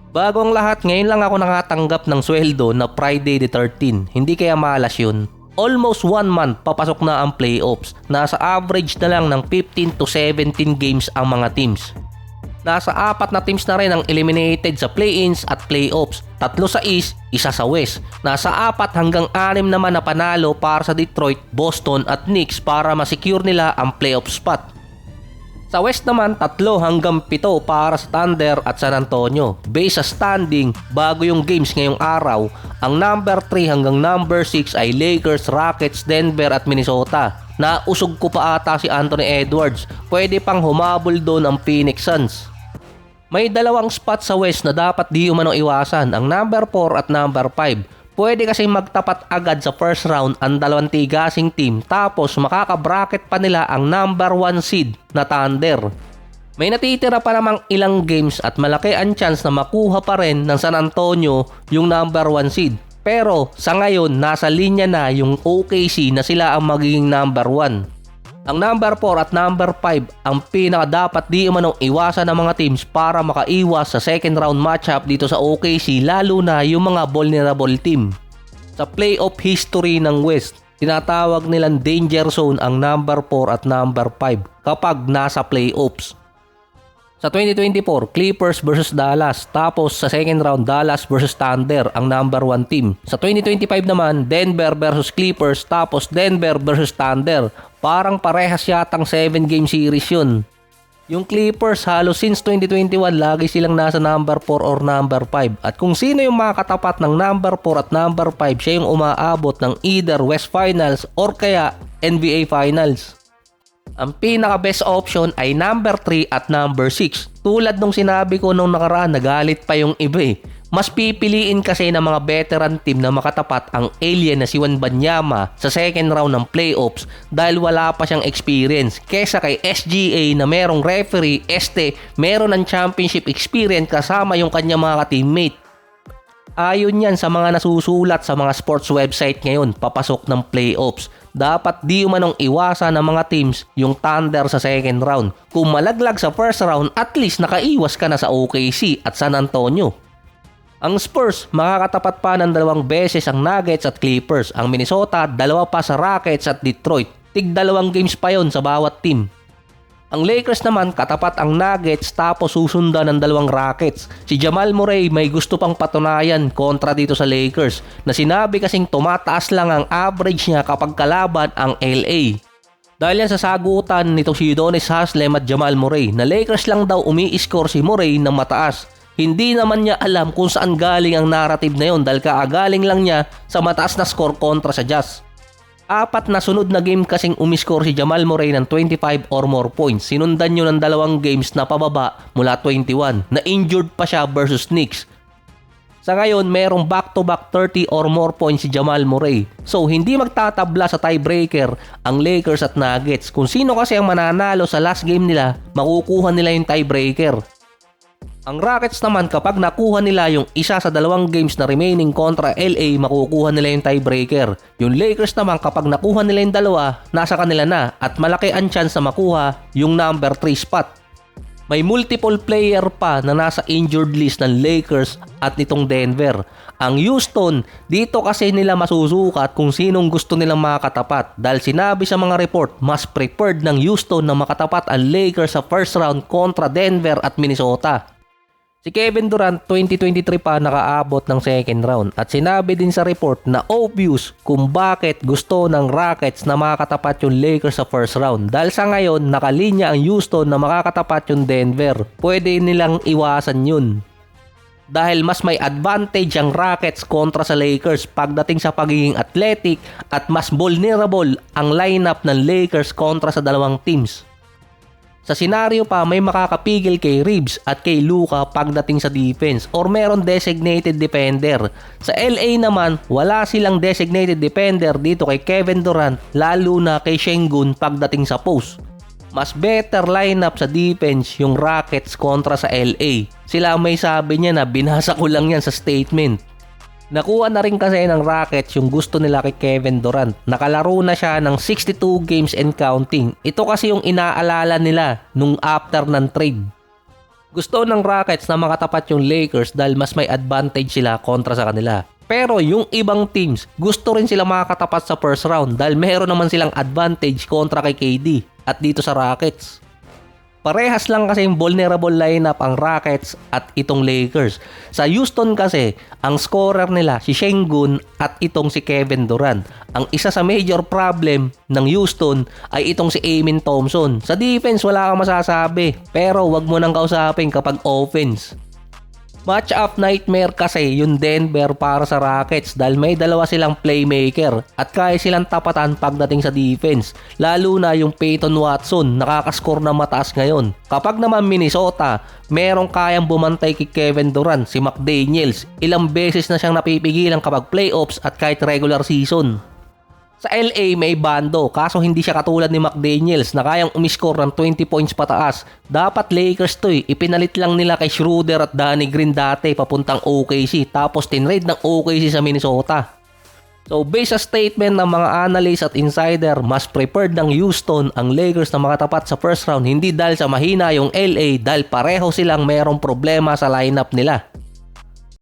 Bago ang lahat, ngayon lang ako nakatanggap ng sweldo na Friday the 13. Hindi kaya malas yun. Almost 1 month papasok na ang playoffs. Nasa average na lang ng 15 to 17 games ang mga teams. Nasa 4 na teams na rin ang eliminated sa play-ins at playoffs. 3 sa East, 1 sa West. Nasa 4 hanggang 6 naman na panalo para sa Detroit, Boston at Knicks para masecure nila ang playoff spot. Sa West naman, 3 hanggang 7 para sa Thunder at San Antonio. Base sa standing, bago yung games ngayong araw, ang number 3 hanggang number 6 ay Lakers, Rockets, Denver at Minnesota. Nausog ko pa ata si Anthony Edwards. Pwede pang humabol doon ang Phoenix Suns. May 2 spot sa West na dapat di umano iwasan, ang number 4 at number 5. Pwede kasi magtapat agad sa first round ang 2 tigasing team tapos makaka-bracket pa nila ang number 1 seed na Thunder. May natitira pa namang ilang games at malaki ang chance na makuha pa rin ng San Antonio yung number 1 seed. Pero sa ngayon nasa linya na yung OKC na sila ang magiging number 1. Ang number 4 at number 5 ang pinaka dapat di umanong iwasan ng mga teams para makaiwas sa second round matchup dito sa OKC, lalo na yung mga vulnerable team. Sa playoff history ng West, tinatawag nilang danger zone ang number 4 at number 5 kapag nasa playoffs. Sa 2024, Clippers versus Dallas. Tapos sa second round, Dallas versus Thunder ang number 1 team. Sa 2025 naman, Denver versus Clippers. Tapos Denver versus Thunder. Parang parehas yatang 7-game series yun. Yung Clippers halos since 2021 lagi silang nasa number 4 or number 5. At kung sino yung makakatapat ng number 4 at number 5, siya yung umaabot ng either West Finals or kaya NBA Finals. Ang pinaka-best option ay number 3 at number 6. Tulad nung sinabi ko nung nakaraan, nagalit pa yung iba eh. Mas pipiliin kasi ng mga veteran team na makatapat ang alien na si Wembanyama sa second round ng playoffs dahil wala pa siyang experience kesa kay SGA na merong referee, meron ng championship experience kasama yung kanya mga teammate. Ayon yan sa mga nasusulat sa mga sports website ngayon papasok ng playoffs. Dapat di umanong iwasan ng mga teams yung Thunder sa second round. Kung malaglag sa first round, at least nakaiwas ka na sa OKC at San Antonio. Ang Spurs, makakatapat pa ng 2 beses ang Nuggets at Clippers. Ang Minnesota, 2 pa sa Rockets at Detroit. Tig 2 games pa yon sa bawat team. Ang Lakers naman, katapat ang Nuggets tapos susundan ng 2 Rockets. Si Jamal Murray may gusto pang patunayan kontra dito sa Lakers na sinabi kasing tumataas lang ang average niya kapag kalaban ang LA. Dahil yan sa sagutan nitong si Udonis Haslem at Jamal Murray na Lakers lang daw umi-score si Murray ng mataas. Hindi naman niya alam kung saan galing ang narrative na yon dahil kaagaling lang niya sa mataas na score kontra sa Jazz. 4 na sunod na game kasing umiscore si Jamal Murray ng 25 or more points. Sinundan nyo ng 2 games na pababa mula 21 na injured pa siya versus Knicks. Sa ngayon, merong back-to-back 30 or more points si Jamal Murray. So, hindi magtatabla sa tiebreaker ang Lakers at Nuggets. Kung sino kasi ang mananalo sa last game nila, makukuha nila yung tiebreaker. Ang Rockets naman kapag nakuha nila yung isa sa 2 games na remaining kontra LA, makukuha nila yung tiebreaker. Yung Lakers naman kapag nakuha nila yung 2, nasa kanila na at malaki ang chance na makuha yung number 3 spot. May multiple player pa na nasa injured list ng Lakers at nitong Denver. Ang Houston, dito kasi nila masusukat kung sinong gusto nilang makatapat dahil sinabi sa mga report, mas preferred ng Houston na makatapat ang Lakers sa first round kontra Denver at Minnesota. Si Kevin Durant 2023 pa nakaabot ng second round at sinabi din sa report na obvious kung bakit gusto ng Rockets na makakatapat yung Lakers sa first round. Dahil sa ngayon nakalinya ang Houston na makakatapat yung Denver. Pwede nilang iwasan yun. Dahil mas may advantage ang Rockets kontra sa Lakers pagdating sa pagiging athletic at mas vulnerable ang lineup ng Lakers kontra sa 2 teams. Sa senaryo pa, may makakapigil kay Reeves at kay Luka pagdating sa defense or meron designated defender. Sa LA naman, wala silang designated defender dito kay Kevin Durant lalo na kay Şengün pagdating sa post. Mas better lineup sa defense yung Rockets kontra sa LA. Sila may sabi niya na binasa ko lang yan sa statement. Nakuha na rin kasi ng Rockets yung gusto nila kay Kevin Durant. Nakalaro na siya ng 62 games and counting. Ito kasi yung inaalala nila nung after ng trade. Gusto ng Rockets na makatapat yung Lakers dahil mas may advantage sila kontra sa kanila. Pero yung ibang teams, gusto rin sila makakatapat sa first round dahil meron naman silang advantage kontra kay KD at dito sa Rockets. Parehas lang kasi yung vulnerable lineup ang Rockets at itong Lakers. Sa Houston kasi, ang scorer nila si Şengün at itong si Kevin Durant. Ang isa sa major problem ng Houston ay itong si Amen Thompson. Sa defense wala kang masasabi, pero wag mo nang kausapin kapag offense. Match-up nightmare kasi yung Denver para sa Rockets dahil may dalawa silang playmaker at kaya silang tapatan pagdating sa defense. Lalo na yung Peyton Watson, nakakascore na mataas ngayon. Kapag naman Minnesota, merong kayang bumantay kay Kevin Durant, si McDaniels. Ilang beses na siyang napipigilan kapag playoffs at kahit regular season. Sa LA may bando kaso hindi siya katulad ni McDaniels na kayang umiscore ng 20 points pataas. Dapat Lakers to ipinalit lang nila kay Schroeder at Danny Green dati papuntang OKC tapos tinrade ng OKC sa Minnesota. So based sa statement ng mga analyst at insider, mas preferred ng Houston ang Lakers na makatapat sa first round hindi dahil sa mahina yung LA dahil pareho silang merong problema sa lineup nila.